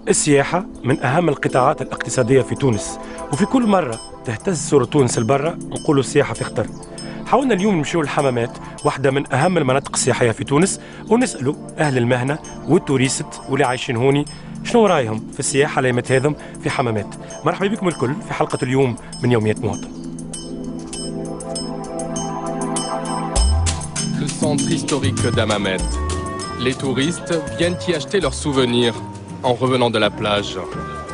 السياحة من أهم القطاعات الاقتصادية في تونس، وفي كل مرة تهتز صورة تونس لبرا نقولوا السياحة في خطر. حاولنا اليوم نمشيو للحمامات، واحدة من أهم المناطق السياحية في تونس، ونسألوا أهل المهنة والتوريست واللي عايشين هوني شنو رايهم في السياحة اللي يمتهذم في حمامات. مرحبا بكم الكل في حلقة اليوم من يوميات مواطن. Le centre historique d'Hammamet. Les touristes viennent y acheter leurs souvenirs en revenant de la plage.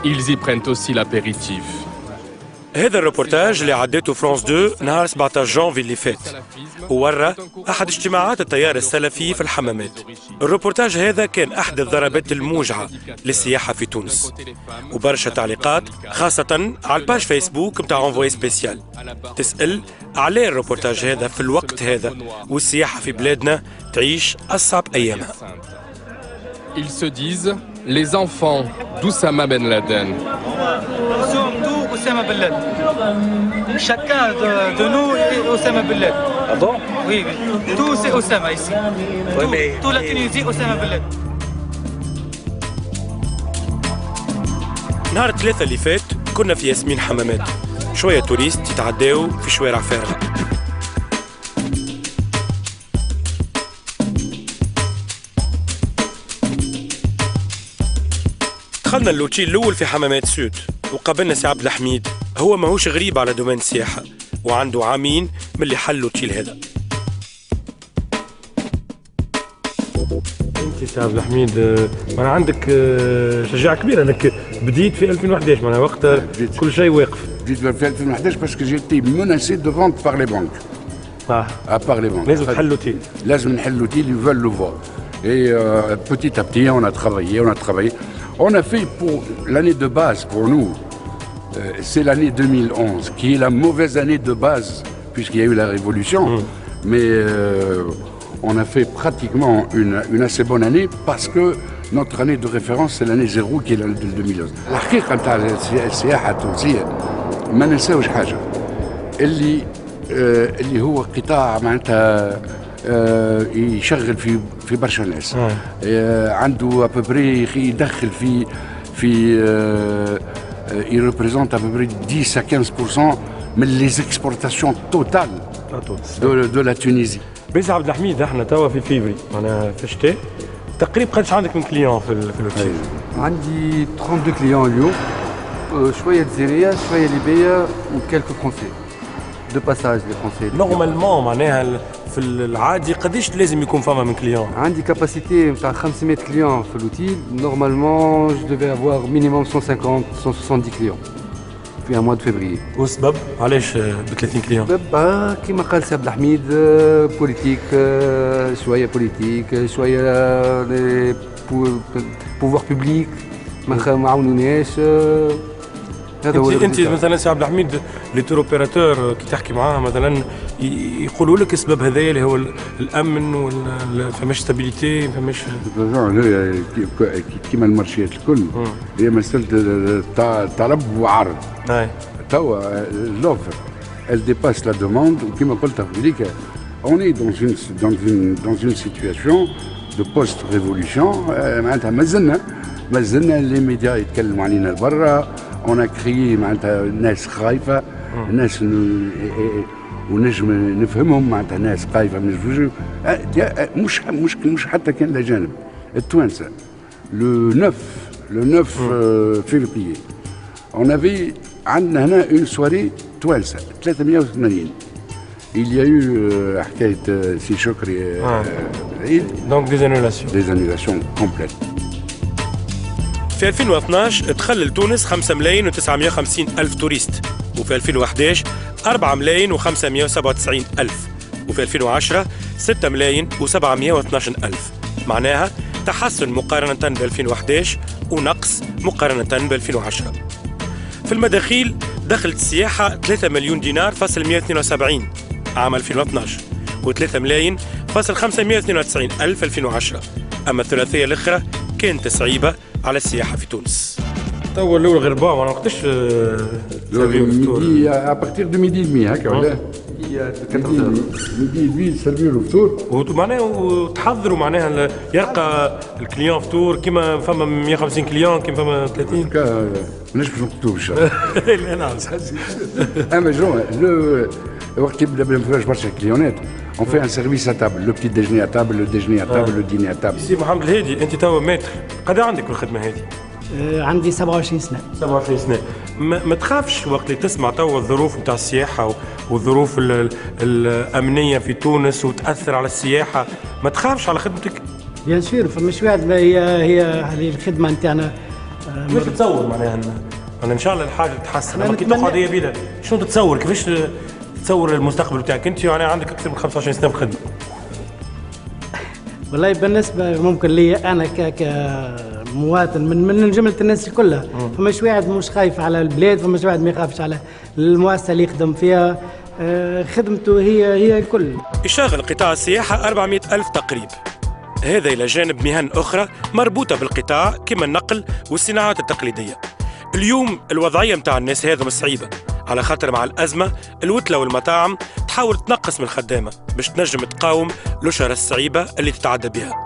Ils y prennent aussi l'apéritif. هذا الروبورتاج اللي عدته فرانس 2 نهار 17 جانفي اللي فات، وورى أحد اجتماعات التيار السلفي في الحمامات. الروبورتاج هذا كان أحد الضربات الموجعة للسياحة في تونس، وبرشا تعليقات خاصة على الباج فيسبوك متاع انفوي سبيسيال تسأل عليه الروبورتاج هذا في الوقت هذا والسياحة في بلادنا تعيش أصعب أيامها. Ils se disent les enfants d'Oussama Ben Laden. Nous sommes tous Oussama Ben Laden. Chacun de nous est Oussama Ben Laden. Ah bon? Oui, oui. Tout c'est Oussama ici. Oui, mais... Toute la Tunisie, Oussama Ben Laden. نهار 3 اللي فات كنا في ياسمين حمامات، شوية توريست يتعداو في شوارع فارغة. دخلنا اللوتشي الأول في حمامات سود، وقابلنا سي عبد الحميد. هو ماهوش غريب على دومين السياحة، وعنده عامين من اللي حل اللوتشي هذا. انت سي عبد الحميد معناها عندك شجاعة كبيرة انك بديت في 2011 معناها وقتها كل شيء واقف. بديت في 2011 باسكو جيتي مناسي دو فونت بار لي بانك. par les banques. لازم تحل لوتيل. لازم نحل لوتيل, ils veulent le voir. Et petit à petit, on a travaillé. On a fait pour l'année de base, pour nous, c'est l'année 2011, qui est la mauvaise année de base, puisqu'il y a eu la révolution. Mais on a fait pratiquement une assez bonne année, parce que notre année de référence, c'est l'année 0, qui est l'année de 2011. الحقيقة نتاع السياحة التونسية ما ننساوش حاجة, اللي هو قطاع معناتها يشغل في برشا ناس. عنده ابوبري يدخل في يريبريزونت ابوبري 10 à 15% من لي اكسبورتاسيون توتال دو لا تونيزي. بس عبد الحميد احنا توا في فيفري معناها في الشتاء تقريبا قداش عندك من كليون في الوتيل؟ عندي 32 كليون اليوم, شويه جزائريه شويه ليبيه وكالكو فرونسي دو باساج لي فرونسي. نورمالمون معناها في العادي قداش لازم يكون فما من كليون؟ عندي كاباسيتي نتاع 500 كليون في الوتيل. نورمالمون جو ديفي افوار مينيموم 150 170 كليون في ان موا دو فيفري. والسبب علاش ب 30 كليون؟ السبب كيما قال سي عبد الحميد, بوليتيك, شويه بوليتيك, شويه بوفوار بوبليك ما عاونوناش. انت مثلا سي عبد الحميد لي تور اوبيراتور كي تحكي معاه مثلا يقولوا لك السبب هذايا اللي هو الامن ولا فماش ستابيليتي فماش كيما المارشيات الكل هي مساله طلب وعرض. توا لوفر elle dépasse la demande, وكيما قلت قبيليك on est dans une situation de post-révolution. معناتها مازلنا لي ميديا يتكلموا علينا لبرا. on a créé معناتها ناس خايفه, ناس ونجم نفهمهم معناتها ناس خايفه مش حتى كان الاجانب التوانسه. le 9 février on avait عندنا هنا une soirée توانسه 380 Il y a eu حكاية سي شكري عيد دونك ديزانولاسيون. des annulations complètes. في 2012 دخل لتونس 5,950,000 توريست، وفي 2011 4,597,000، وفي 2010 6,712,000. معناها تحسن مقارنة ب 2011 ونقص مقارنة ب 2010. في المداخيل دخلت السياحة 3 مليون دينار فاصل 172 عام 2012 و3 ملايين فاصل 592 ألف 2010. أما الثلاثية الأخرى كانت صعيبة على السياحة في تونس. توا الأول غير با ما نقدرش ميدي à partir de midi et demi هكا ولا؟ ميدي دمي سيرفيو الفطور. ومعناها وتحضروا معناها يلقى الكليون فطور كيما فما 150 كليون كيما فما 30. هكا ماناش باش نقطوه ان شاء الله. لا نعم. اما جو وقت يبدا ما فيهاش برشا كليونات on fait un service à table, le petit déjeuner à table, le déjeuner à table, le dîner à table. سي محمد الهادي انت توا ماتر قد عندك الخدمه هذه؟ عندي 27 سنة. 27 سنة. ما تخافش وقت اللي تسمع توا الظروف نتاع السياحة والظروف الأمنية في تونس وتأثر على السياحة، ما تخافش على خدمتك؟ بيان سور فماش واحد هي هذه الخدمة نتاعنا. كيفاش تتصور معناها أنا إن شاء الله الحاجة تتحسن، أما كي تقعد هي بيدا شنو تتصور كيفاش تتصور المستقبل بتاعك أنت يعني عندك أكثر من 25 سنة في الخدمة؟ والله بالنسبة ممكن لي أنا مواطن من جملة الناس كلها، فماش واحد مش خايف على البلاد، فماش واحد ما يخافش على المؤسسة اللي يخدم فيها، خدمته هي الكل. يشغل قطاع السياحة 400 ألف تقريب، هذا إلى جانب مهن أخرى مربوطة بالقطاع كما النقل والصناعات التقليدية. اليوم الوضعية متاع الناس هذا صعيبة، على خاطر مع الأزمة الوتلة والمطاعم تحاول تنقص من الخدامة باش تنجم تقاوم الأشهر الصعيبة اللي تتعدى بها.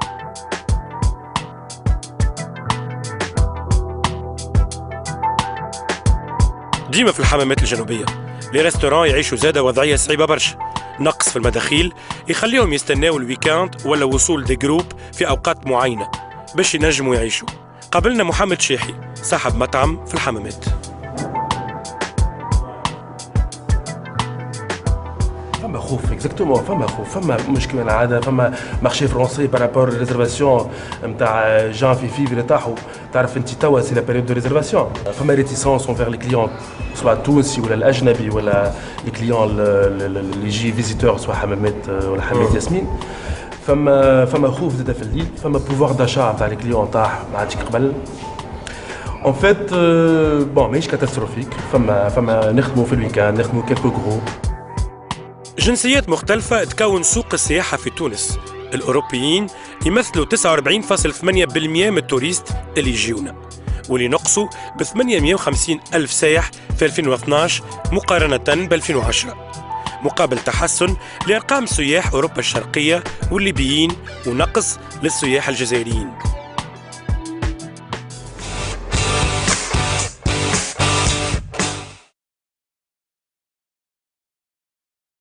ديما في الحمامات الجنوبية لي ريستوران يعيشوا زادة وضعية صعيبة برشا، نقص في المداخيل يخليهم يستناو الويكاند ولا وصول دي جروب في أوقات معينة باش ينجموا يعيشوا. قابلنا محمد شاحي صاحب مطعم في الحمامات. فما خوف اكزاكتومون، فما خوف، فما مشكل العاده، فما مارشي فرونسي بارابور ريزرفاسيون نتاع جان في فيفري طاحوا، تعرف انت توا سي لا بيريود دو ريزرفاسيون، فما ريتيسونس اونفير لي كليون سواء التونسي ولا الاجنبي ولا لي كليون اللي يجي فيزيتور سواء حمامات ولا حمامات ياسمين. فما خوف زاد في الليل، فما بوفوار داشا نتاع لي كليون طاح ما عادش قبل. اون فيت بون ماهيش كاتاستروفيك، فما نخدموا في الويكاند، نخدموا كيلكو جروب. جنسيات مختلفة تكون سوق السياحة في تونس. الأوروبيين يمثلوا 49.8% من التوريست اللي يجيونا، واللي نقصوا ب 850 ألف سايح في 2012 مقارنة ب 2010، مقابل تحسن لأرقام سياح أوروبا الشرقية والليبيين ونقص للسياح الجزائريين.